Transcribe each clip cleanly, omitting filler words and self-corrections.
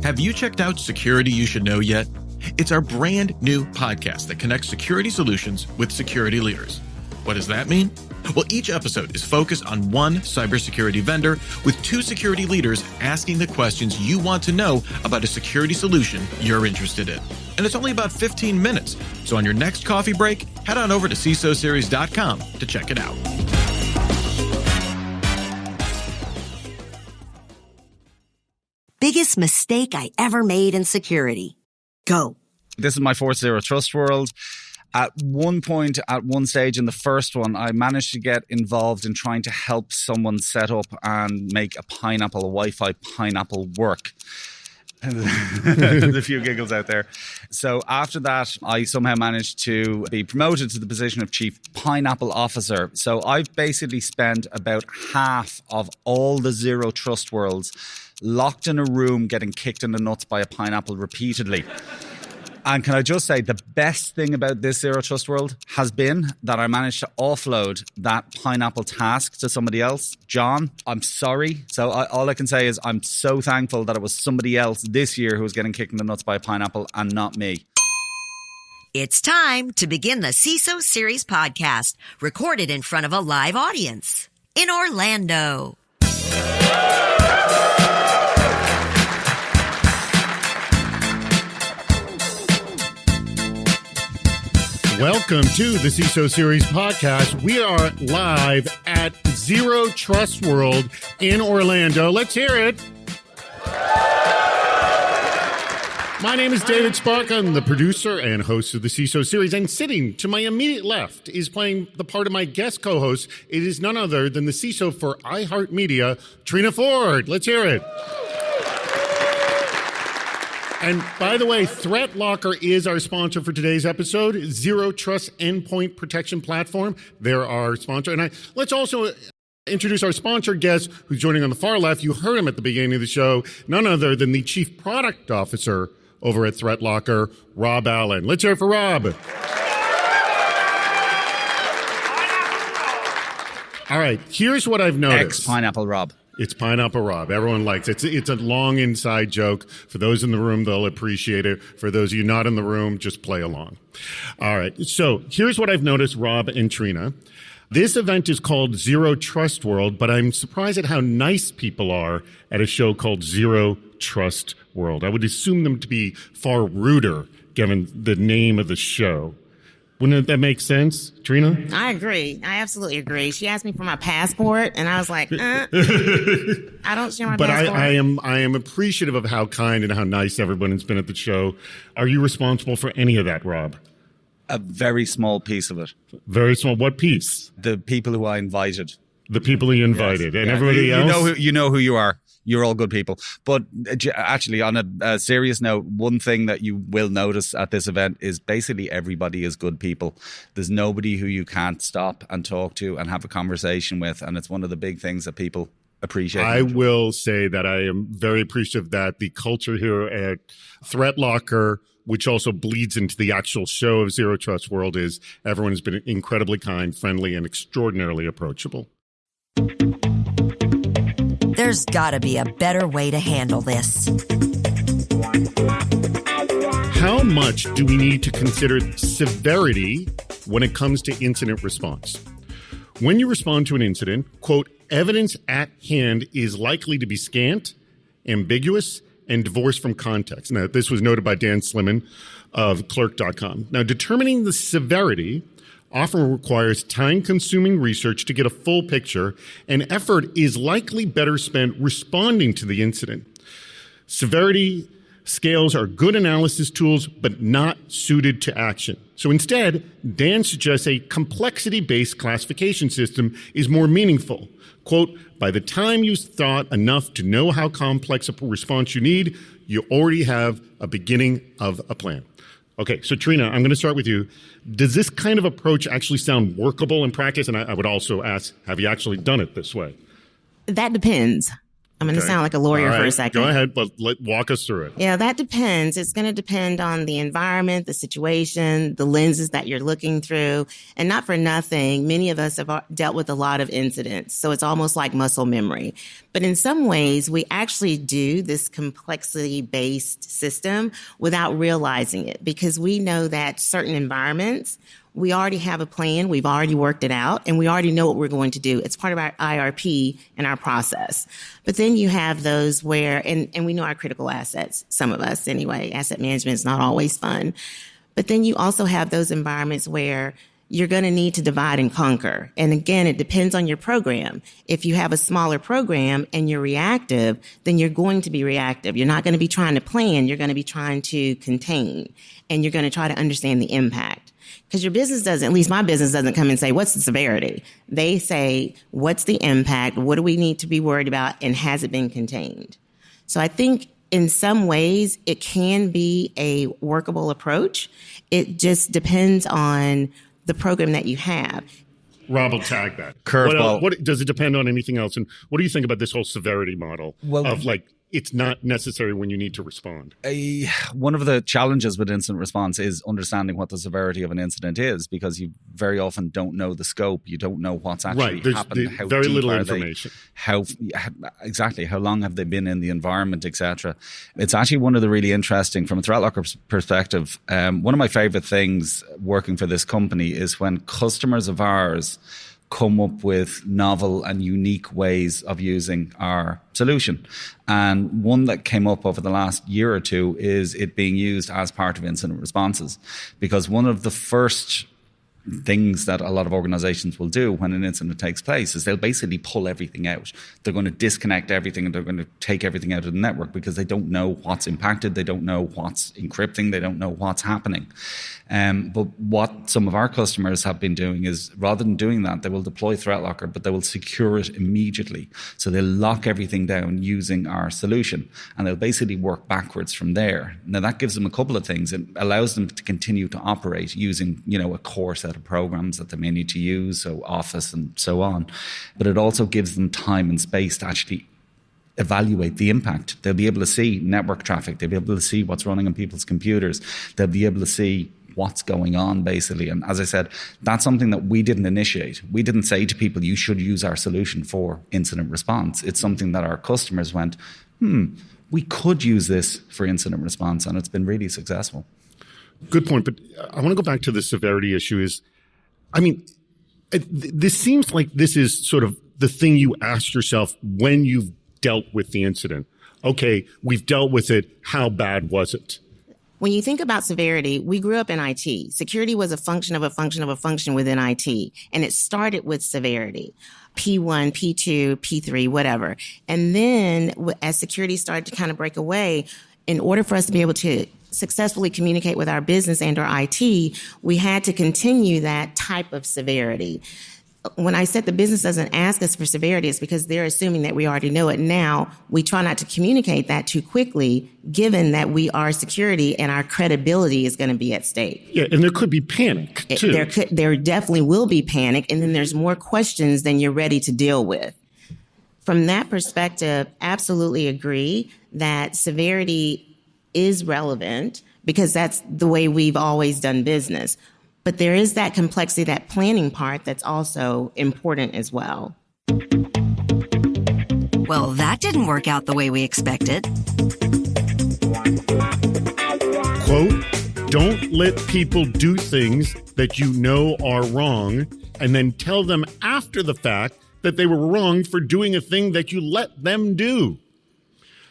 Have you checked out Security You Should Know yet? It's our brand new podcast that connects security solutions with security leaders. What does that mean? Well, each episode is focused on one cybersecurity vendor with two security leaders asking the questions you want to know about a security solution you're interested in. And it's only about 15 minutes. So on your next coffee break, head on over to CISOseries.com to check it out. Biggest mistake I ever made in security. Go. This is my fourth Zero Trust world. At one point, at one stage in the first one, I managed to get involved in trying to help someone set up and make a Wi-Fi pineapple work. There's a few giggles out there. So after that, I somehow managed to be promoted to the position of Chief Pineapple Officer. So I've basically spent about half of all the Zero Trust worlds locked in a room getting kicked in the nuts by a pineapple repeatedly. And can I just say, the best thing about this Zero Trust world has been that I managed to offload that pineapple task to somebody else. John, I'm sorry. So all I can say is I'm so thankful that it was somebody else this year who was getting kicked in the nuts by a pineapple and not me. It's time to begin the CISO Series podcast, recorded in front of a live audience in Orlando. Welcome to the CISO Series podcast. We are live at Zero Trust World in Orlando. Let's hear it. My name is David Spark. I'm the producer and host of the CISO Series. And sitting to my immediate left is playing the part of my guest co-host. It is none other than the CISO for iHeartMedia, Trina Ford. Let's hear it. And by the way, ThreatLocker is our sponsor for today's episode. Zero Trust Endpoint Protection Platform. They're our sponsor. And let's also introduce our sponsor guest who's joining on the far left. You heard him at the beginning of the show. None other than the Chief Product Officer over at ThreatLocker, Rob Allen. Let's hear it for Rob. All right, here's what I've noticed. Ex-Pineapple Rob. It's Pineapple Rob. Everyone likes it. It's a long inside joke. For those in the room, they'll appreciate it. For those of you not in the room, just play along. All right. So here's what I've noticed, Rob and Trina. This event is called Zero Trust World, but I'm surprised at how nice people are at a show called Zero Trust World. I would assume them to be far ruder, given the name of the show. Wouldn't that make sense, Trina? I agree. I absolutely agree. She asked me for my passport, and I was like, I don't share my passport. But I am appreciative of how kind and how nice everyone has been at the show. Are you responsible for any of that, Rob? A very small piece of it. Very small. What piece? The people who I invited. The people you invited. Yes. And everybody else? You know who you are. You're all good people. But actually, on a serious note, one thing that you will notice at this event is basically everybody is good people. There's nobody who you can't stop and talk to and have a conversation with. And it's one of the big things that people appreciate. I will say that I am very appreciative that the culture here at ThreatLocker, which also bleeds into the actual show of Zero Trust World, is everyone has been incredibly kind, friendly, and extraordinarily approachable. There's got to be a better way to handle this. How much do we need to consider severity when it comes to incident response? When you respond to an incident, quote, evidence at hand is likely to be scant, ambiguous, and divorced from context. Now, this was noted by Dan Sliman of Clerk.com. Now, determining the severity often requires time-consuming research to get a full picture, and effort is likely better spent responding to the incident. Severity scales are good analysis tools, but not suited to action. So instead, Dan suggests a complexity-based classification system is more meaningful. Quote, by the time you've thought enough to know how complex a response you need, you already have a beginning of a plan. Okay, so Trina, I'm going to start with you. Does this kind of approach actually sound workable in practice? And I would also ask, have you actually done it this way? That depends. I'm going to sound like a lawyer for a second. Go ahead, but walk us through it. Yeah, that depends. It's going to depend on the environment, the situation, the lenses that you're looking through. And not for nothing, many of us have dealt with a lot of incidents. So it's almost like muscle memory. But in some ways, we actually do this complexity-based system without realizing it, because we know that certain environments, we already have a plan, we've already worked it out, and we already know what we're going to do. It's part of our IRP and our process. But then you have those where, and we know our critical assets, some of us anyway, asset management is not always fun. But then you also have those environments where you're going to need to divide and conquer. And again, it depends on your program. If you have a smaller program and you're reactive, then you're going to be reactive. You're not going to be trying to plan. You're going to be trying to contain, and you're going to try to understand the impact. Because your business doesn't, at least my business doesn't come and say, what's the severity? They say, what's the impact? What do we need to be worried about? And has it been contained? So I think in some ways it can be a workable approach. It just depends on the program that you have. Rob will tag that. Curveball. What does it depend on anything else? And what do you think about this whole severity model of like, it's not necessary when you need to respond? One of the challenges with incident response is understanding what the severity of an incident is, because you very often don't know the scope. You don't know what's actually happened. How very deep little are information. How long have they been in the environment, etc. It's actually one of the really interesting, from a ThreatLocker perspective, one of my favorite things working for this company is when customers of ours come up with novel and unique ways of using our solution. And one that came up over the last year or two is it being used as part of incident responses. Because one of the first things that a lot of organizations will do when an incident takes place is they'll basically pull everything out. They're going to disconnect everything and they're going to take everything out of the network because they don't know what's impacted. They don't know what's encrypting. They don't know what's happening. But what some of our customers have been doing is, rather than doing that, they will deploy ThreatLocker, but they will secure it immediately. So they'll lock everything down using our solution, and they'll basically work backwards from there. Now that gives them a couple of things. It allows them to continue to operate using, a core set of programs that they may need to use, so Office and so on. But it also gives them time and space to actually evaluate the impact. They'll be able to see network traffic. They'll be able to see what's running on people's computers. They'll be able to see what's going on, basically. And as I said, that's something that we didn't initiate. We didn't say to people, you should use our solution for incident response. It's something that our customers went, we could use this for incident response, and it's been really successful. Good point. But I want to go back to the severity issue. This seems like this is sort of the thing you asked yourself when you've dealt with the incident. Okay, we've dealt with it. How bad was it? When you think about severity, we grew up in IT. Security was a function of a function of a function within IT. And it started with severity. P1, P2, P3, whatever. And then as security started to kind of break away, in order for us to be able to successfully communicate with our business and our IT, we had to continue that type of severity. When I said the business doesn't ask us for severity, it's because they're assuming that we already know it. Now, we try not to communicate that too quickly, given that we are security and our credibility is going to be at stake. Yeah, and there could be panic, too. There definitely will be panic, and then there's more questions than you're ready to deal with. From that perspective, absolutely agree that severity is relevant because that's the way we've always done business. But there is that complexity, that planning part that's also important as well. Well, that didn't work out the way we expected. Quote, don't let people do things that you know are wrong and then tell them after the fact that they were wrong for doing a thing that you let them do.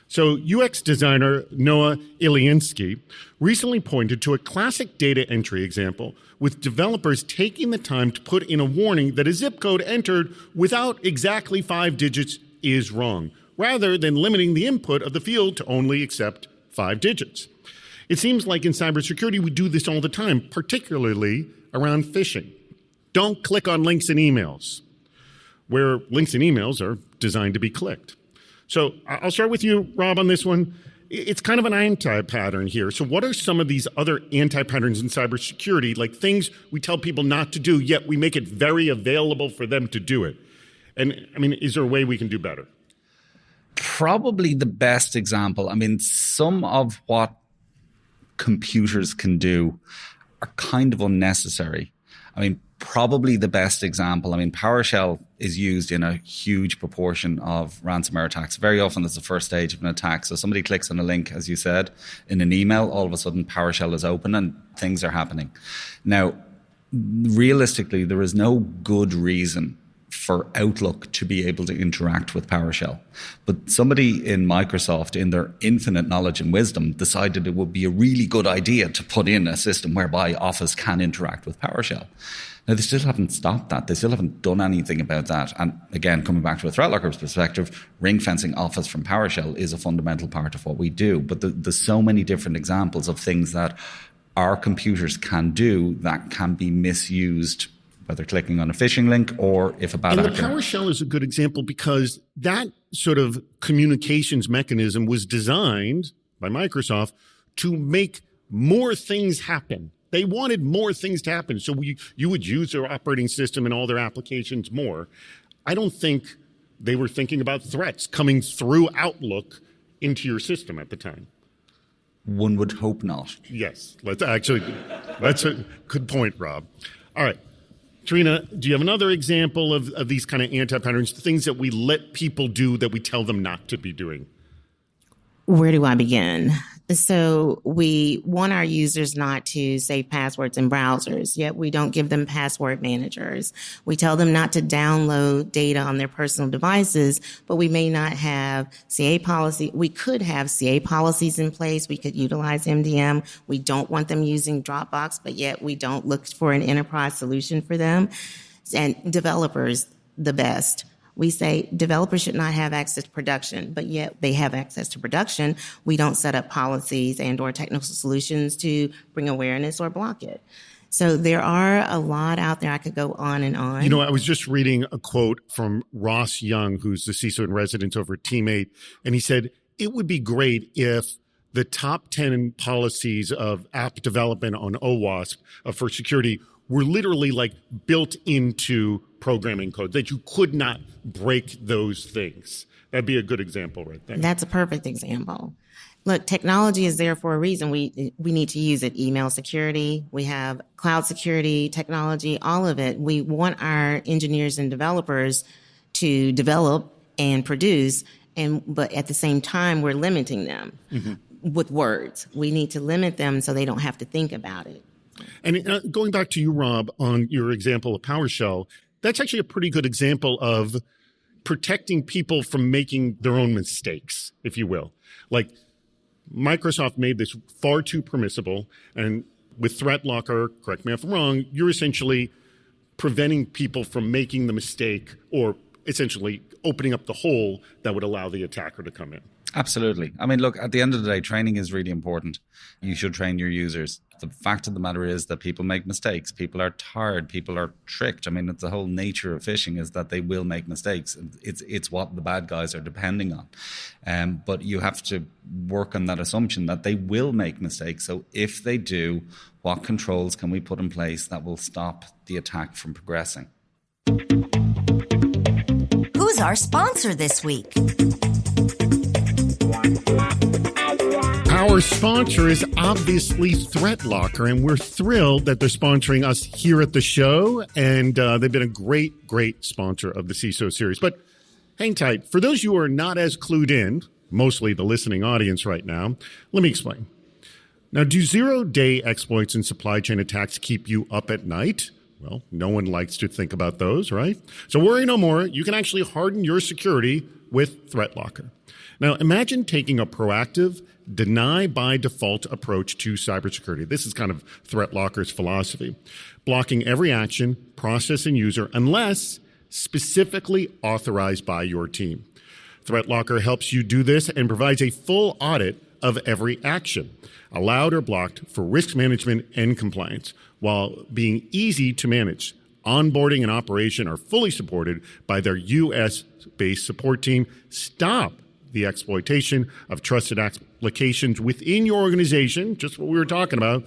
So UX designer Noah Iliansky recently pointed to a classic data entry example with developers taking the time to put in a warning that a zip code entered without exactly 5 digits is wrong, rather than limiting the input of the field to only accept 5 digits. It seems like in cybersecurity we do this all the time, particularly around phishing. Don't click on links in emails, where links in emails are designed to be clicked. So I'll start with you, Rob, on this one. It's kind of an anti-pattern here. So what are some of these other anti-patterns in cybersecurity, like things we tell people not to do, yet we make it very available for them to do it? And is there a way we can do better? Probably the best example. Some of what computers can do are kind of unnecessary. probably the best example. I mean, PowerShell is used in a huge proportion of ransomware attacks. Very often it's the first stage of an attack. So somebody clicks on a link, as you said, in an email, all of a sudden PowerShell is open and things are happening. Now, realistically, there is no good reason for Outlook to be able to interact with PowerShell. But somebody in Microsoft, in their infinite knowledge and wisdom, decided it would be a really good idea to put in a system whereby Office can interact with PowerShell. Now, they still haven't stopped that. They still haven't done anything about that. And again, coming back to a ThreatLocker's perspective, ring-fencing Office from PowerShell is a fundamental part of what we do. But there's so many different examples of things that our computers can do that can be misused, whether clicking on a phishing link or if a bad actor. And the PowerShell is a good example because that sort of communications mechanism was designed by Microsoft to make more things happen. They wanted more things to happen, so you would use their operating system and all their applications more. I don't think they were thinking about threats coming through Outlook into your system at the time. One would hope not. Yes, that's a good point, Rob. All right. Trina, do you have another example of these kind of anti-patterns, the things that we let people do that we tell them not to be doing? Where do I begin? So we want our users not to save passwords in browsers, yet we don't give them password managers. We tell them not to download data on their personal devices, but we may not have CA policy. We could have CA policies in place. We could utilize MDM. We don't want them using Dropbox, but yet we don't look for an enterprise solution for them. And developers, the best. We say developers should not have access to production, but yet they have access to production. We don't set up policies and or technical solutions to bring awareness or block it. So there are a lot out there. I could go on and on. You know, I was just reading a quote from Ross Young, who's the CISO in residence over at Teammate, and he said, it would be great if the top 10 policies of app development on OWASP for security were literally like built into programming code, that you could not break those things. That'd be a good example right there. That's a perfect example. Look, technology is there for a reason. We need to use it. Email security, we have cloud security, technology, all of it. We want our engineers and developers to develop and produce, but at the same time, we're limiting them with words. We need to limit them so they don't have to think about it. And going back to you, Rob, on your example of PowerShell, that's actually a pretty good example of protecting people from making their own mistakes, if you will. Like Microsoft made this far too permissible, and with ThreatLocker, correct me if I'm wrong, you're essentially preventing people from making the mistake or essentially opening up the hole that would allow the attacker to come in. Absolutely. I mean, look, at the end of the day, training is really important. You should train your users. The fact of the matter is that people make mistakes. People are tired. People are tricked. I mean, it's the whole nature of phishing is that they will make mistakes. It's what the bad guys are depending on. But you have to work on that assumption that they will make mistakes. So if they do, what controls can we put in place that will stop the attack from progressing? Who's our sponsor this week? Our sponsor is obviously ThreatLocker, and we're thrilled that they're sponsoring us here at the show, and they've been a great, great sponsor of the CISO series. But hang tight. For those of you who are not as clued in, mostly the listening audience right now, let me explain. Now, do zero-day exploits and supply chain attacks keep you up at night? Well, no one likes to think about those, right? So worry no more. You can actually harden your security with ThreatLocker. Now, imagine taking a proactive, deny-by-default approach to cybersecurity. This is kind of ThreatLocker's philosophy. Blocking every action, process, and user unless specifically authorized by your team. ThreatLocker helps you do this and provides a full audit of every action, allowed or blocked for risk management and compliance, while being easy to manage. Onboarding and operation are fully supported by their U.S.-based support team. Stop the exploitation of trusted applications within your organization, just what we were talking about,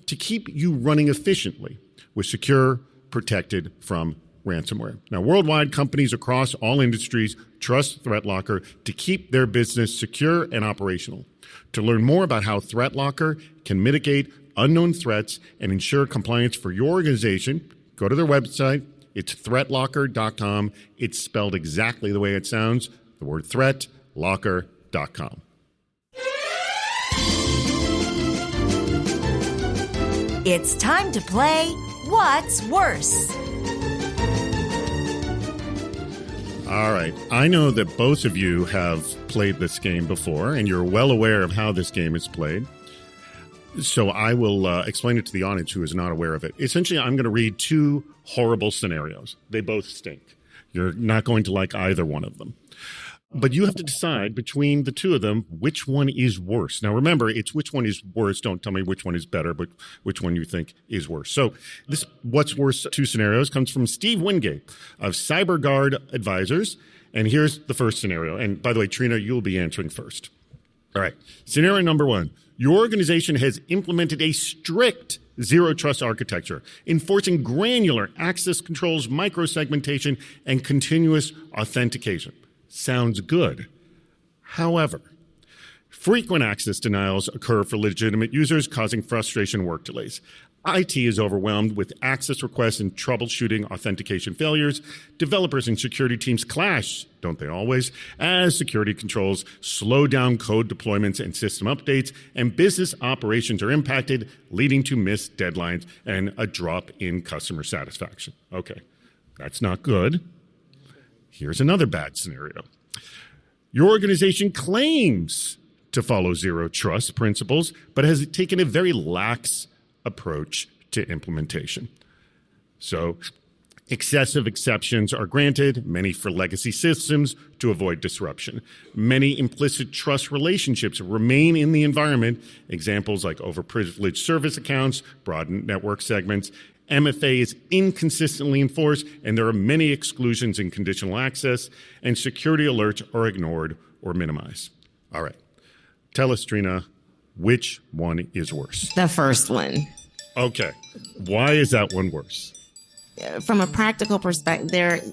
to keep you running efficiently with secure, protected from ransomware. Now, worldwide, companies across all industries trust ThreatLocker to keep their business secure and operational. To learn more about how ThreatLocker can mitigate unknown threats and ensure compliance for your organization, Go to their website. It's ThreatLocker.com. It's spelled exactly the way it sounds. The word threat, locker.com. It's time to play What's Worse? All right. I know that both of you have played this game before, and you're well aware of how this game is played. So I will explain it to the audience who is not aware of it. Essentially, I'm going to read two horrible scenarios. They both stink. You're not going to like either one of them. But you have to decide between the two of them which one is worse. Now, remember, it's which one is worse. Don't tell me which one is better, but which one you think is worse. So this What's Worse two scenarios comes from Steve Wingate of CyberGuard Advisors. And here's the first scenario. And by the way, Trina, you'll be answering first. All right. Scenario number one. Your organization has implemented a strict zero trust architecture, enforcing granular access controls, microsegmentation, and continuous authentication. Sounds good. However, frequent access denials occur for legitimate users, causing frustration and work delays. IT is overwhelmed with access requests and troubleshooting authentication failures. Developers and security teams clash, don't they always, as security controls slow down code deployments and system updates, and business operations are impacted, leading to missed deadlines and a drop in customer satisfaction. Okay, that's not good. Here's another bad scenario. Your organization claims to follow zero trust principles, but has taken a very lax approach to implementation. So excessive exceptions are granted, many for legacy systems to avoid disruption. Many implicit trust relationships remain in the environment, examples like overprivileged service accounts, broadened network segments. MFA is inconsistently enforced, and there are many exclusions in conditional access, and security alerts are ignored or minimized. All right. Tell us, Trina, which one is worse? The first one. Okay. Why is that one worse? From a practical perspective,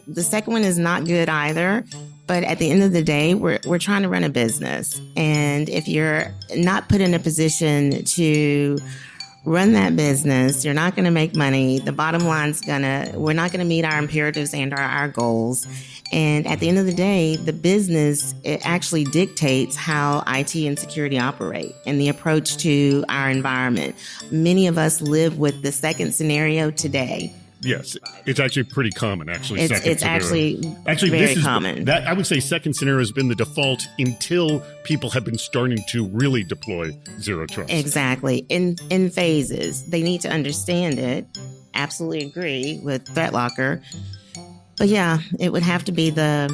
the second one is not good either. But at the end of the day, we're trying to run a business. And if you're not put in a position to run that business, you're not going to make money. The bottom line's we're not going to meet our imperatives and our goals. And at the end of the day, the business, it actually dictates how IT and security operate and the approach to our environment. Many of us live with the second scenario today. Yes, it's actually pretty common. Actually, it's actually very common. That I would say second scenario has been the default until people have been starting to really deploy zero trust. Exactly, in phases. They need to understand it. Absolutely agree with ThreatLocker, but yeah, it would have to be the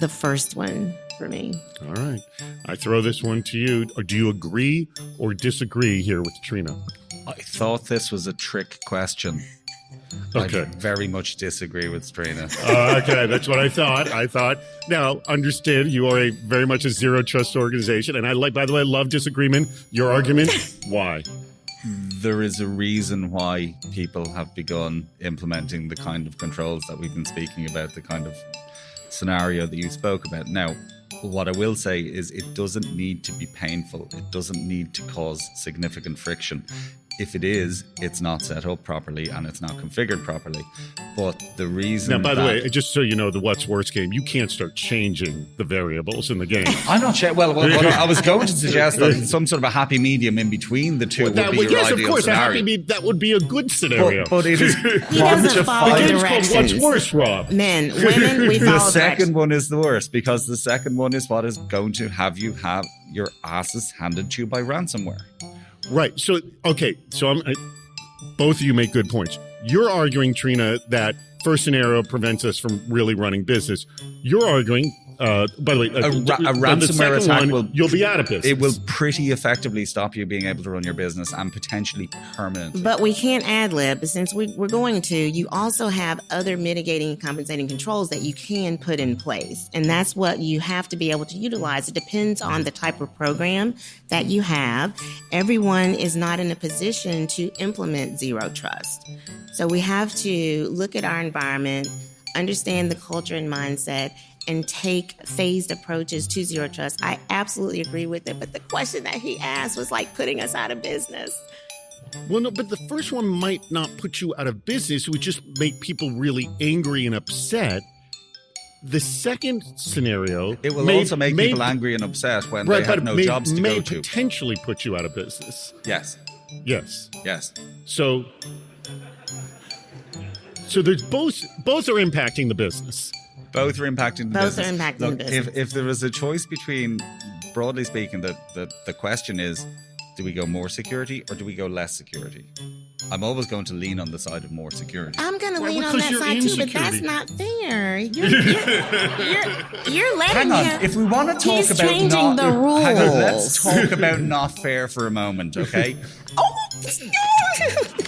first one for me. All right, I throw this one to you. Do you agree or disagree here with Trina? I thought this was a trick question. Okay. I very much disagree with Trina. Okay, that's what I thought. Now, understand you are very much a zero trust organization, and by the way, I love disagreement. Your argument, why? There is a reason why people have begun implementing the kind of controls that we've been speaking about, the kind of scenario that you spoke about. Now, what I will say is it doesn't need to be painful. It doesn't need to cause significant friction. If it is, it's not set up properly and it's not configured properly. But the reason now, by the way, just so you know, the What's Worse game, you can't start changing the variables in the game. I'm not sure. Well, I was going to suggest that some sort of a happy medium in between the two would be your yes, ideal of course, scenario. That would be a good scenario. But it is He doesn't follow the game's directions. called What's Worse, Rob? Men, women, we follow The second directions. one is the worst because the second one is what is going to have you have your asses handed to you by ransomware. Right. So, okay. So both of you make good points. You're arguing, Trina, that first scenario prevents us from really running business. You're arguing, by the way, a ransomware attack you'll be out of business. It will pretty effectively stop you being able to run your business and potentially permanently. But we can't ad lib, but since we're going to, you also have other mitigating and compensating controls that you can put in place. And that's what you have to be able to utilize. It depends on the type of program that you have. Everyone is not in a position to implement zero trust. So we have to look at our environment, understand the culture and mindset, and take phased approaches to zero trust. I absolutely agree with it. But the question that he asked was like putting us out of business. Well, no, but the first one might not put you out of business. It would just make people really angry and upset. The second scenario... It will also make people angry and upset when they have no jobs to go to. May potentially put you out of business. Yes. Yes. Yes. So there's both are impacting the business. Both are impacting the business. Both are impacting the business. If there was a choice between, broadly speaking, the question is, do we go more security or do we go less security? I'm always going to lean on the side of more security. I'm going to lean on that side too, but that's not fair. You're letting Hang on. him. If we want to talk He's about changing the rules. Hang on, let's talk about not fair for a moment, okay?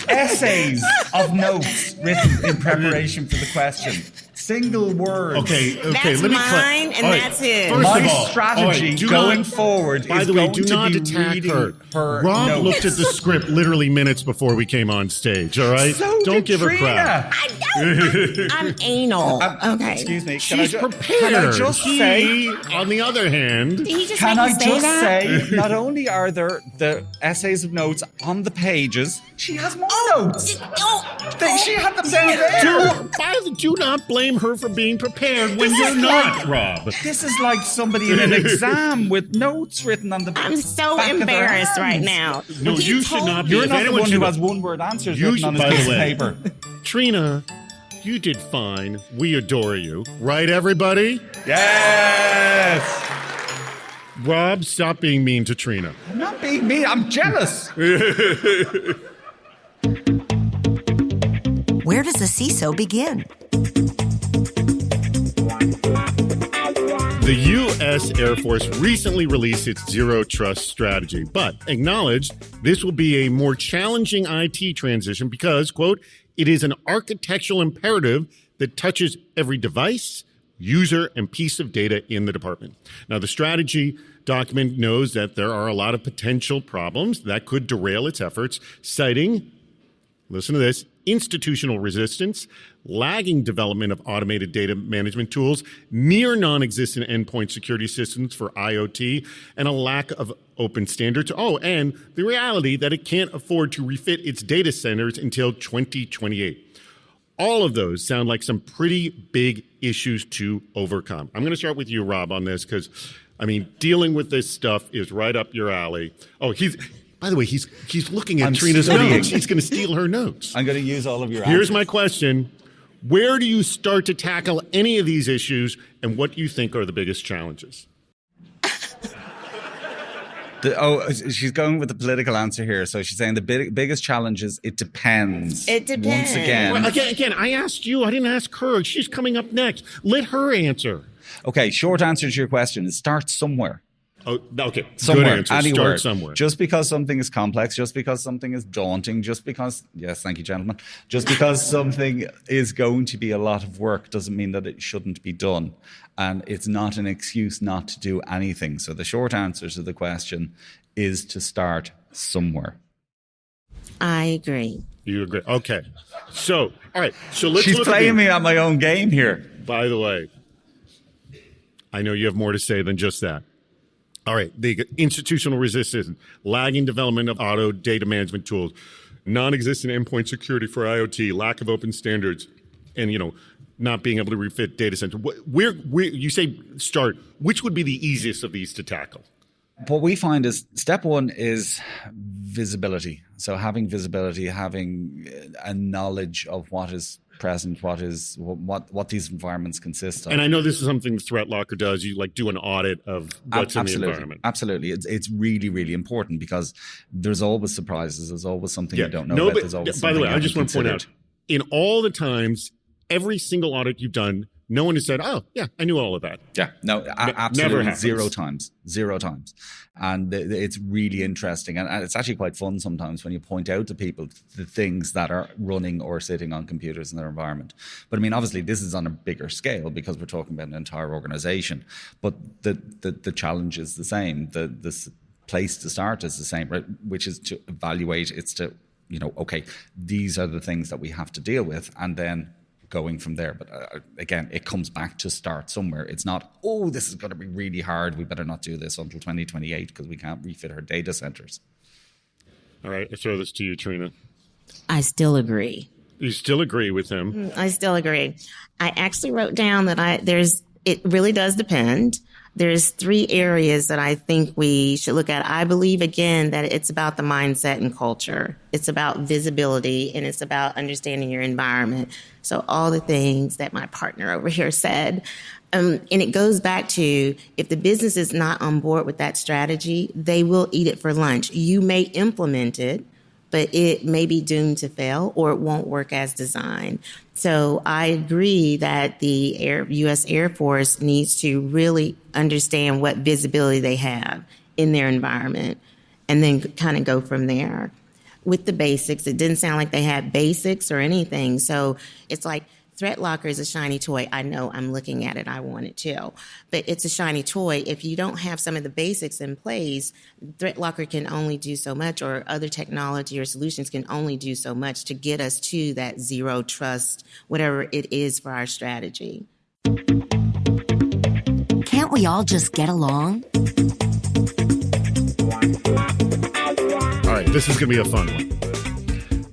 Essays of notes written in preparation for the question. Single words. Okay. That's let me mine, and that's his. My strategy going forward by is the way, going do to not be attack reading her. her Rob notes. looked at the script literally minutes before we came on stage, all right? So Don't did give her Trina. crap. I'm anal. Okay. Excuse me. She's prepared. Can I just say... He, on the other hand... Did he just Can make I you say just that? say, not only are there the essays of notes on the pages, she has more notes. She had them down there. Do not blame her for being prepared when you're not, Rob. This is like somebody in an exam with notes written on the I'm so back of their embarrassed right hands. now. No, He you should told not be. You're If not the anyone one should who have- has one-word answers You written on should- his by piece the of way. paper. Trina, you did fine. We adore you. Right, everybody? Yes! Rob, stop being mean to Trina. I'm not being mean. I'm jealous. Where does the CISO begin? The U.S. Air Force recently released its Zero Trust strategy, but acknowledged this will be a more challenging IT transition because, quote, it is an architectural imperative that touches every device, user, and piece of data in the department. Now, the strategy document knows that there are a lot of potential problems that could derail its efforts, citing, listen to this, institutional resistance, lagging development of automated data management tools, near non-existent endpoint security systems for IoT, and a lack of open standards. Oh, and the reality that it can't afford to refit its data centers until 2028. All of those sound like some pretty big issues to overcome. I'm going to start with you, Rob, on this because, I mean, dealing with this stuff is right up your alley. Oh, by the way, he's looking at Trina's notes. He's going to steal her notes. I'm going to use all of your Here's answers. my question. Where do you start to tackle any of these issues, and what do you think are the biggest challenges? She's going with the political answer here. So she's saying the biggest challenge is it depends. It depends. Once again. Well, again, I asked you. I didn't ask her. She's coming up next. Let her answer. Okay, short answer to your question is start somewhere. Oh, okay. Somewhere, Good answer. anywhere. Start somewhere. Just because something is complex, just because something is daunting, just because, yes, thank you, gentlemen. Just because something is going to be a lot of work doesn't mean that it shouldn't be done. And it's not an excuse not to do anything. So the short answer to the question is to start somewhere. I agree. You agree? Okay. So, all right. So let's She's look playing at me at my own game here. By the way, I know you have more to say than just that. All right, the institutional resistance, lagging development of auto data management tools, non-existent endpoint security for IoT, lack of open standards, and, not being able to refit data center. Where you say start, which would be the easiest of these to tackle? What we find is step one is visibility. So having visibility, having a knowledge of what is present, what these environments consist of. And I know this is something the ThreatLocker does. You do an audit of what's in the environment. Absolutely. It's really, really important because there's always surprises. There's always something you don't know about. There's always by the way, something I just want to point out, in all the times, every single audit you've done, no one has said, oh, yeah, I knew all of that. Yeah, no, absolutely. Never happens. Zero times. And it's really interesting. And it's actually quite fun sometimes when you point out to people the things that are running or sitting on computers in their environment. But I mean, obviously, this is on a bigger scale because we're talking about an entire organization. But the challenge is the same. The place to start is the same, right? Which is to evaluate. It's to, okay, these are the things that we have to deal with. And then going from there. But again, it comes back to start somewhere. It's not, this is going to be really hard. We better not do this until 2028 because we can't refit our data centers. All right, I throw this to you, Trina. I still agree. You still agree with him? I still agree. I actually wrote down that it really does depend. There's 3 areas that I think we should look at. I believe, again, that it's about the mindset and culture. It's about visibility, and it's about understanding your environment. So all the things that my partner over here said. And it goes back to, if the business is not on board with that strategy, they will eat it for lunch. You may implement it, but it may be doomed to fail, or it won't work as designed. So I agree that the U.S. Air Force needs to really understand what visibility they have in their environment, and then kind of go from there. With the basics, it didn't sound like they had basics or anything. So it's like, ThreatLocker is a shiny toy. I know, I'm looking at it. I want it too. But it's a shiny toy. If you don't have some of the basics in place, ThreatLocker can only do so much, or other technology or solutions can only do so much to get us to that zero trust, whatever it is for our strategy. Can't we all just get along? All right, this is going to be a fun one.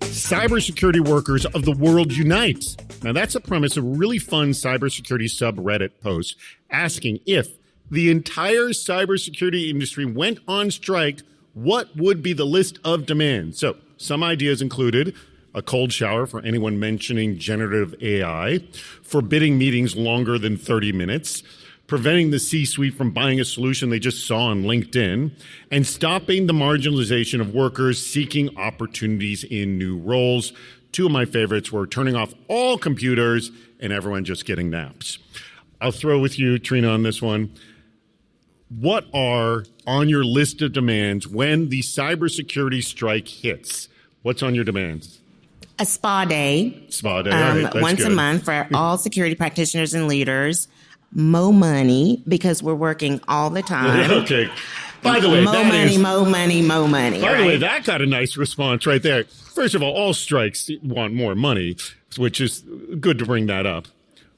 Cybersecurity workers of the world unite. Now, that's a premise of a really fun cybersecurity subreddit post asking, if the entire cybersecurity industry went on strike, what would be the list of demands? So some ideas included a cold shower for anyone mentioning generative AI, forbidding meetings longer than 30 minutes, preventing the C-suite from buying a solution they just saw on LinkedIn, and stopping the marginalization of workers seeking opportunities in new roles. 2 of my favorites were turning off all computers and everyone just getting naps. I'll throw with you, Trina, on this one. What are on your list of demands when the cybersecurity strike hits? What's on your demands? A spa day. Spa day, all right, once good. a month for all security practitioners and leaders. Mo money, because we're working all the time. Okay. By the way, mo money. By the way, that got a nice response right there. First of all strikes want more money, which is good to bring that up.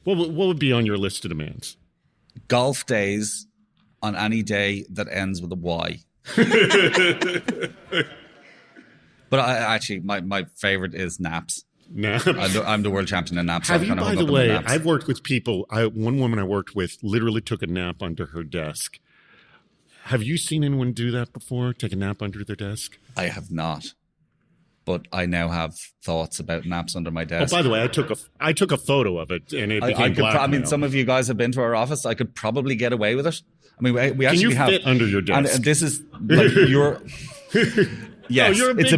What would be on your list of demands? Golf days on any day that ends with a Y. But my favorite is naps. Naps. I'm the world champion in naps. Have you, by the way, I've worked with people. One woman I worked with literally took a nap under her desk. Have you seen anyone do that before? Take a nap under their desk? I have not. But I now have thoughts about naps under my desk. Oh, by the way, I took a photo of it, and it became blackmail. Some of you guys have been to our office. I could probably get away with it. I mean, we actually have. Can you fit under your desk? And this is like your. Yes, it's a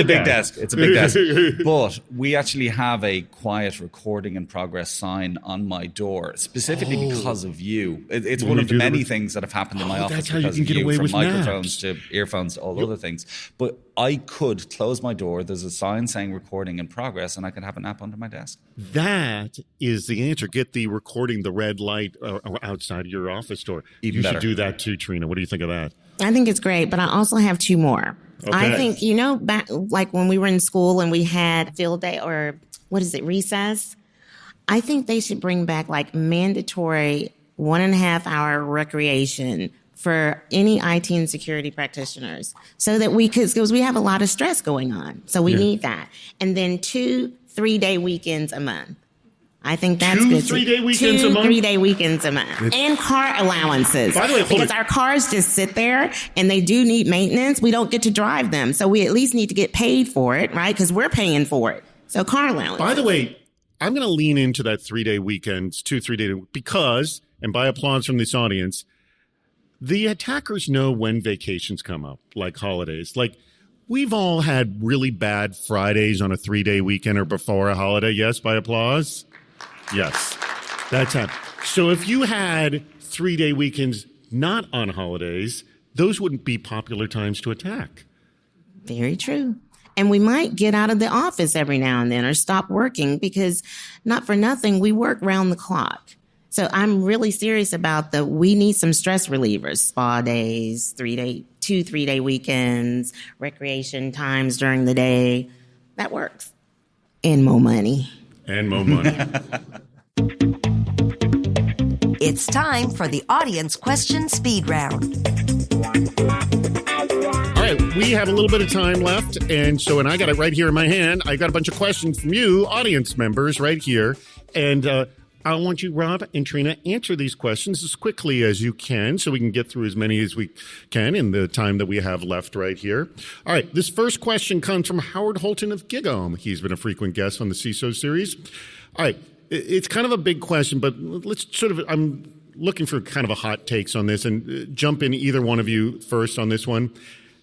big desk. It's a big desk. But we actually have a quiet recording in progress sign on my door, specifically because of you. It's one of the many things that have happened in my office because of you, from microphones to earphones to all other things. But I could close my door. There's a sign saying recording in progress, and I could have a nap under my desk. That is the answer. Get the recording, the red light outside your office door. Even better. You should do that too, Trina. What do you think of that? I think it's great, but I also have 2 more. Okay. I think, back like when we were in school and we had field day, or recess? I think they should bring back like mandatory 1.5 hour recreation for any IT and security practitioners, so that because we have a lot of stress going on. So we need that. And then 2 3-day weekends a month. I think that's good. 3-day weekends a month? 3-day weekends a month. And car allowances. By the way, because our cars just sit there and they do need maintenance. We don't get to drive them. So we at least need to get paid for it, right? Because we're paying for it. So car allowance. By the way, I'm going to lean into that 3-day weekends, 3-day, because, and by applause from this audience, the attackers know when vacations come up, like holidays. Like, we've all had really bad Fridays on a 3-day weekend or before a holiday. Yes, by applause? Yes, that's happened. So if you had 3-day weekends not on holidays, those wouldn't be popular times to attack. Very true. And we might get out of the office every now and then or stop working, because not for nothing, we work round the clock. So I'm really serious about we need some stress relievers, spa days, 2 3-day weekends, recreation times during the day. That works. And more money. And more money. It's time for the audience question speed round. All right, we we have a little bit of time left. And I got it right here in my hand. I got a bunch of questions from you, audience members, right here. And I want you, Rob and Trina, answer these questions as quickly as you can so we can get through as many as we can in the time that we have left right here. All right, this first question comes from Howard Holton of Gigome. He's been a frequent guest on the CISO series. All right, it's kind of a big question, but let's I'm looking for kind of a hot takes on this, and jump in either one of you first on this one.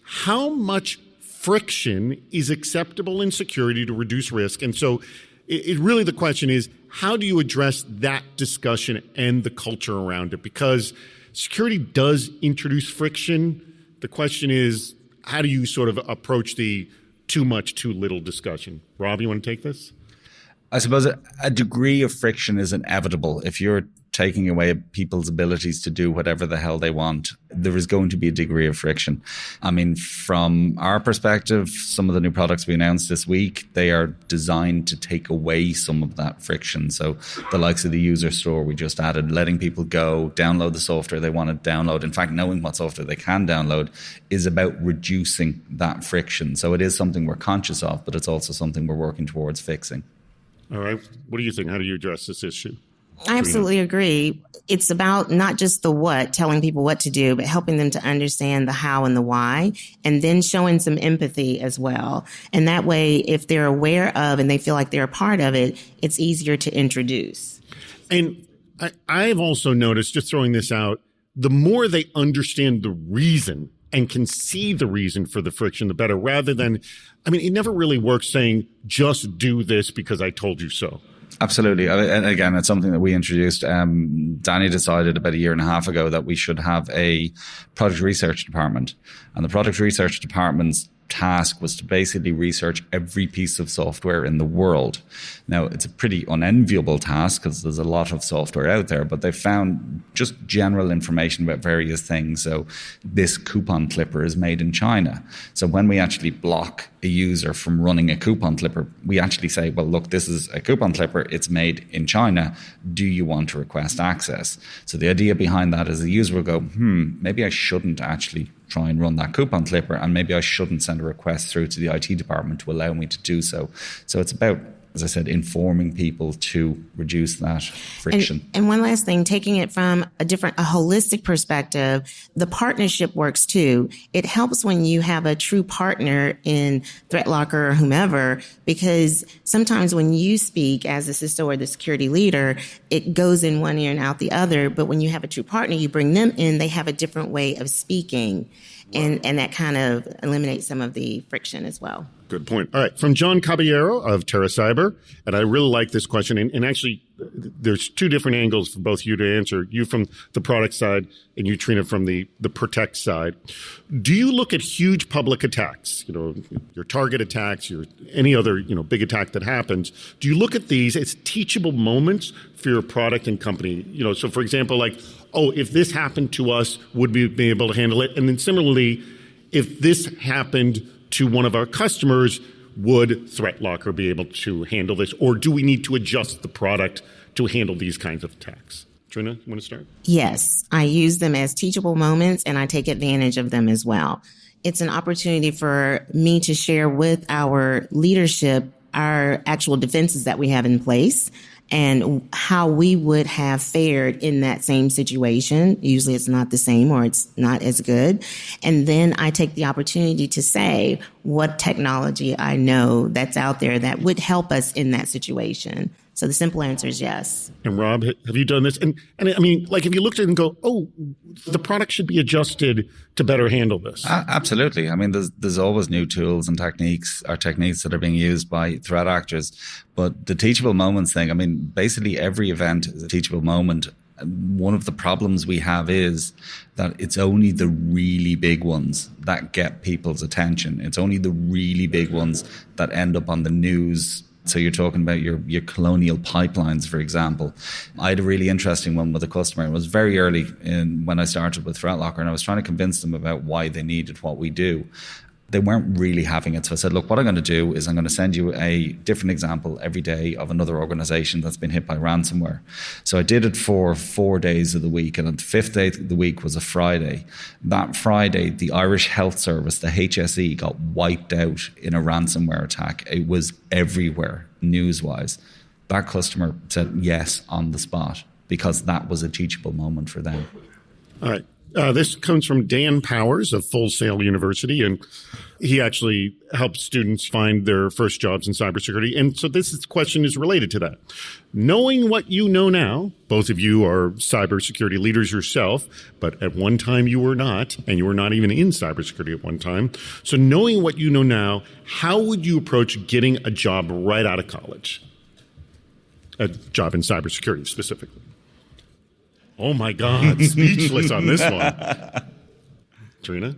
How much friction is acceptable in security to reduce risk? And so it really, the question is, how do you address that discussion and the culture around it? Because security does introduce friction. The question is, how do you sort of approach the too much, too little discussion? Rob, you want to take this? I suppose a degree of friction is inevitable. If you're taking away people's abilities to do whatever the hell they want, there is going to be a degree of friction. I mean, from our perspective, some of the new products we announced this week, they are designed to take away some of that friction. So the likes of the user store we just added, letting people go, download the software they want to download. In fact, knowing what software they can download is about reducing that friction. So it is something we're conscious of, but it's also something we're working towards fixing. All right. What do you think? How do you address this issue? I absolutely agree. It's about not just the what, telling people what to do, but helping them to understand the how and the why, and then showing some empathy as well. And that way, if they're aware of and they feel like they're a part of it, it's easier to introduce. And I've also noticed, just throwing this out, the more they understand the reason and can see the reason for the friction, the better, rather than, it never really works saying, just do this because I told you so. Absolutely. And again, it's something that we introduced. Danny decided about 1.5 years ago that we should have a product research department. And the product research department's task was to basically research every piece of software in the world. Now, it's a pretty unenviable task because there's a lot of software out there, but they found just general information about various things. So this coupon clipper is made in China. So when we actually block a user from running a coupon clipper, we actually say, well, look, this is a coupon clipper. It's made in China. Do you want to request access? So the idea behind that is the user will go, maybe I shouldn't actually try and run that coupon clipper, and maybe I shouldn't send a request through to the IT department to allow me to do so. So it's about, as I said, informing people to reduce that friction. And one last thing, taking it from a holistic perspective, the partnership works too. It helps when you have a true partner in ThreatLocker or whomever, because sometimes when you speak as the CISO or the security leader, it goes in one ear and out the other. But when you have a true partner, you bring them in, they have a different way of speaking. And that kind of eliminates some of the friction as well. Good point. All right. From John Caballero of Terra Cyber. And I really like this question. And actually, there's two different angles for both you to answer. You from the product side and you, Trina, from the protect side. Do you look at huge public attacks, your target attacks, your any other, big attack that happens? Do you look at these as teachable moments for your product and company? So for example, like, if this happened to us, would we be able to handle it? And then similarly, if this happened to one of our customers, would ThreatLocker be able to handle this? Or do we need to adjust the product to handle these kinds of attacks? Trina, you want to start? Yes, I use them as teachable moments, and I take advantage of them as well. It's an opportunity for me to share with our leadership our actual defenses that we have in place and how we would have fared in that same situation. Usually it's not the same or it's not as good. And then I take the opportunity to say what technology I know that's out there that would help us in that situation. So the simple answer is yes. And Rob, have you done this? And if you looked at it and go, the product should be adjusted to better handle this. Absolutely. There's always new tools and techniques that are being used by threat actors. But the teachable moments thing, basically every event is a teachable moment. One of the problems we have is that it's only the really big ones that get people's attention. It's only the really big ones that end up on the news. So you're talking about your colonial pipelines, for example. I had a really interesting one with a customer. It was very early when I started with ThreatLocker, and I was trying to convince them about why they needed what we do. They weren't really having it. So I said, look, what I'm going to do is I'm going to send you a different example every day of another organization that's been hit by ransomware. So I did it for 4 days of the week. And on the 5th day of the week was a Friday. That Friday, the Irish Health Service, the HSE, got wiped out in a ransomware attack. It was everywhere, news-wise. That customer said yes on the spot because that was a teachable moment for them. All right. This comes from Dan Powers of Full Sail University, and he actually helps students find their first jobs in cybersecurity. And so this question is related to that. Knowing what you know now, both of you are cybersecurity leaders yourself, but at one time you were not, and you were not even in cybersecurity at one time. So knowing what you know now, how would you approach getting a job right out of college? A job in cybersecurity specifically. Oh my God, speechless on this one. Trina?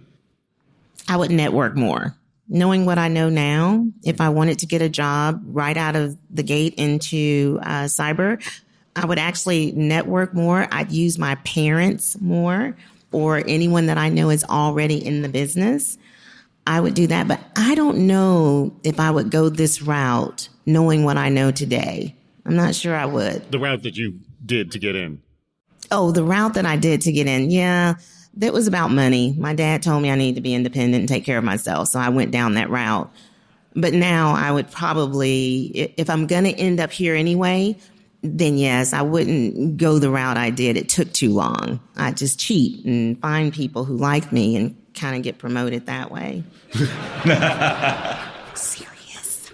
I would network more. Knowing what I know now, if I wanted to get a job right out of the gate into cyber, I would actually network more. I'd use my parents more or anyone that I know is already in the business. I would do that, but I don't know if I would go this route knowing what I know today. I'm not sure I would. The route that you did to get in. Oh, the route that I did to get in. Yeah, that was about money. My dad told me I needed to be independent and take care of myself. So I went down that route. But now I would probably, if I'm going to end up here anyway, then yes, I wouldn't go the route I did. It took too long. I'd just cheat and find people who like me and kind of get promoted that way. Serious.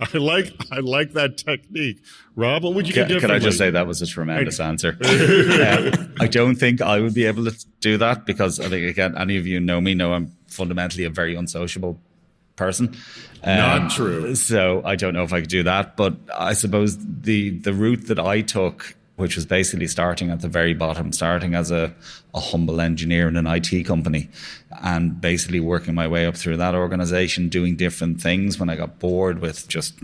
I like that technique. Rob, what would you do differently? Can I just say that was a tremendous answer? I don't think I would be able to do that because I think, again, any of you know me, know I'm fundamentally a very unsociable person. Not true. So I don't know if I could do that. But I suppose the route that I took, which was basically starting at the very bottom, starting as a humble engineer in an IT company and basically working my way up through that organization, doing different things. When I got bored with just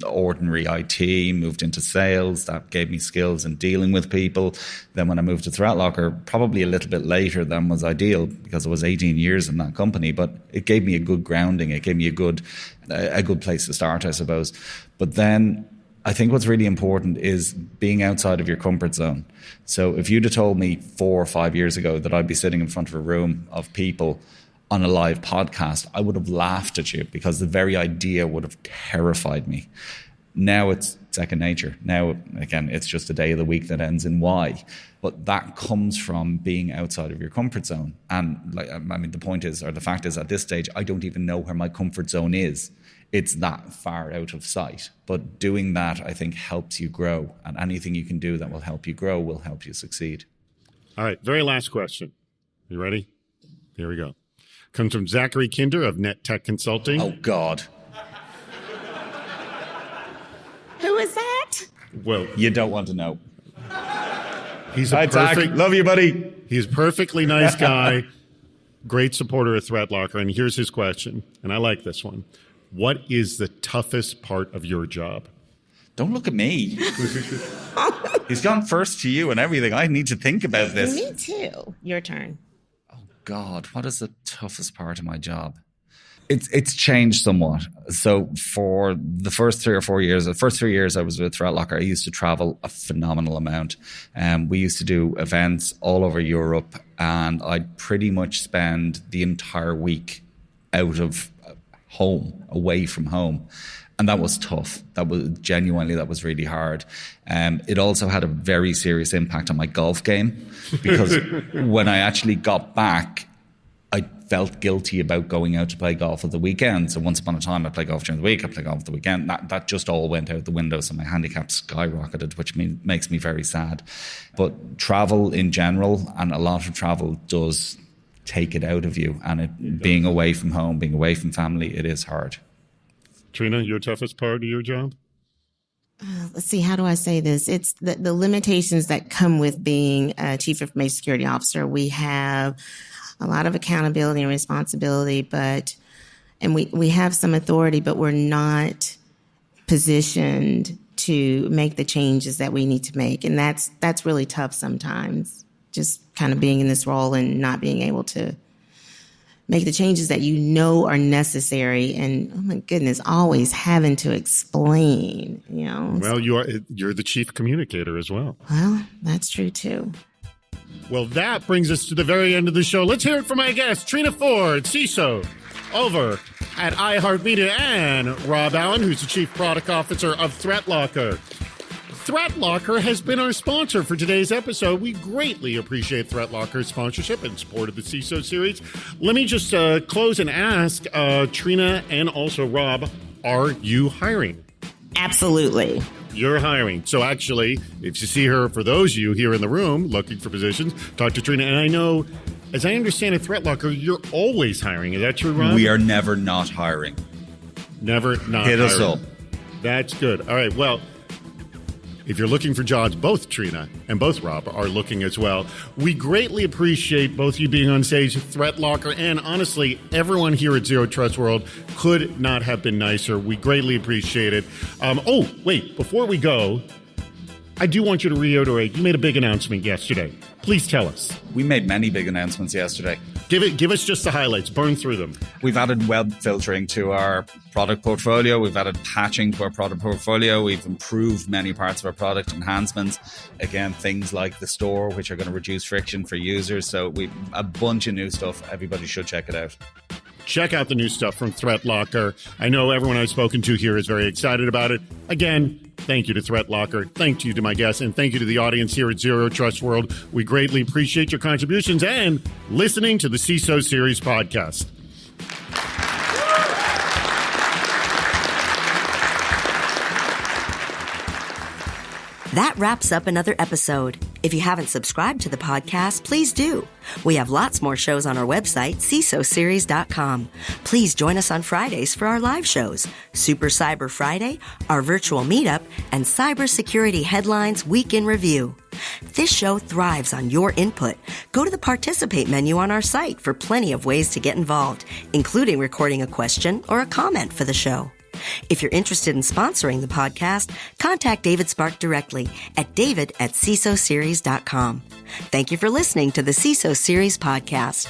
ordinary IT, moved into sales. That gave me skills in dealing with people. Then when I moved to ThreatLocker, probably a little bit later than was ideal because I was 18 years in that company, but it gave me a good grounding. It gave me a good place to start, I suppose. But then I think what's really important is being outside of your comfort zone. So if you'd have told me 4 or 5 years ago that I'd be sitting in front of a room of people on a live podcast, I would have laughed at you because the very idea would have terrified me. Now it's second nature. Now, again, it's just a day of the week that ends in Y. But that comes from being outside of your comfort zone. And the point is, or the fact is, at this stage, I don't even know where my comfort zone is. It's that far out of sight. But doing that, I think, helps you grow. And anything you can do that will help you grow will help you succeed. All right, very last question. You ready? Here we go. Comes from Zachary Kinder of Net Tech Consulting. Oh, God. Who is that? Well, you don't want to know. He's a perfect, love you, buddy. He's a perfectly nice guy, great supporter of ThreatLocker. And here's his question, and I like this one. What is the toughest part of your job? Don't look at me. He's gone first to you and everything. I need to think about this. Me too. Your turn. Oh, God. What is the toughest part of my job? It's changed somewhat. So for the first 3 or 4 years, I was with ThreatLocker, I used to travel a phenomenal amount. We used to do events all over Europe, and I'd pretty much spend the entire week out of home, away from home. And that was tough. That was really hard. It also had a very serious impact on my golf game because when I actually got back, I felt guilty about going out to play golf at the weekend. So once upon a time, I play golf during the week, I play golf at the weekend. That just all went out the window. So my handicap skyrocketed, which makes me very sad. But travel in general, and a lot of travel does take it out of you. And being away from home, being away from family, it is hard. Trina, your toughest part of your job? Let's see, how do I say this? It's the limitations that come with being a chief information security officer. We have a lot of accountability and responsibility, and we have some authority, but we're not positioned to make the changes that we need to make. And that's really tough sometimes, just kind of being in this role and not being able to make the changes that you know are necessary, and oh my goodness, always having to explain, Well, you're the chief communicator as well. Well, that's true too. Well, that brings us to the very end of the show. Let's hear it from my guest, Trina Ford, CISO, over at iHeartMedia, and Rob Allen, who's the Chief Product Officer of ThreatLocker. ThreatLocker has been our sponsor for today's episode. We greatly appreciate ThreatLocker's sponsorship and support of the CISO series. Let me just close and ask Trina and also Rob, are you hiring? Absolutely. You're hiring. So actually, if you see her, for those of you here in the room looking for positions, talk to Trina. And I know, as I understand it, ThreatLocker, you're always hiring. Is that true, Rob? We are never not hiring. Never not Hit hiring. us up. That's good. All right. Well, if you're looking for jobs, both Trina and both Rob are looking as well. We greatly appreciate both you being on stage, ThreatLocker, and honestly, everyone here at Zero Trust World could not have been nicer. We greatly appreciate it. Wait, before we go, I do want you to reiterate, you made a big announcement yesterday. Please tell us. We made many big announcements yesterday. Give us just the highlights. Burn through them. We've added web filtering to our product portfolio. We've added patching to our product portfolio. We've improved many parts of our product enhancements. Again, things like the store, which are going to reduce friction for users. So we've a bunch of new stuff. Everybody should check it out. Check out the new stuff from ThreatLocker. I know everyone I've spoken to here is very excited about it. Again, thank you to ThreatLocker. Thank you to my guests, and thank you to the audience here at Zero Trust World. We greatly appreciate your contributions and listening to the CISO Series podcast. That wraps up another episode. If you haven't subscribed to the podcast, please do. We have lots more shows on our website, CISOseries.com. Please join us on Fridays for our live shows, Super Cyber Friday, our virtual meetup, and Cybersecurity Headlines Week in Review. This show thrives on your input. Go to the Participate menu on our site for plenty of ways to get involved, including recording a question or a comment for the show. If you're interested in sponsoring the podcast, contact David Spark directly at david@cisoseries.com. Thank you for listening to the CISO Series podcast.